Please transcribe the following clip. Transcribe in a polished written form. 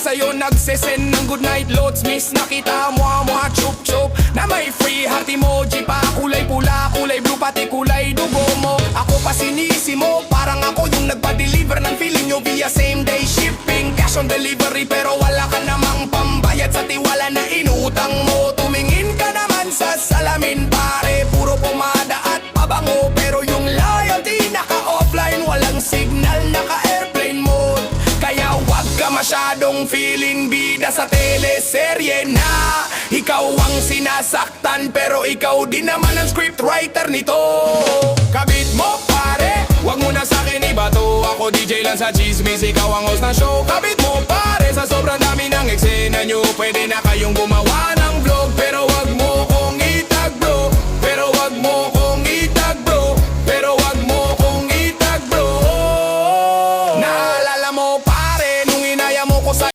sa'yo nagsesend ng good night loads. Miss nakita mo mga chup-chup na may free heart emoji pa. Kulay pula, kulay blue, pati kulay dugo mo. Ako pa sinisi mo, parang ako yung nagpa-deliver ng feeling nyo via same day shipping. Cash on delivery pero wala ka namang pambayad sa tiwala na inutang mo. Tumingin ka naman sa salamin pare, puro pomada at pabango. Pero yung loyalty naka-offline, walang signal, naka-airplane mode. Kaya wag ka masyadong feeling bida sa teleserye na ikaw ang sinasaktan, pero ikaw din naman ang scriptwriter nito. Kabit mo pare, wag mo na sa'kin ibato. Ako DJ lang sa chismis, ikaw ang host ng show. Kabit mo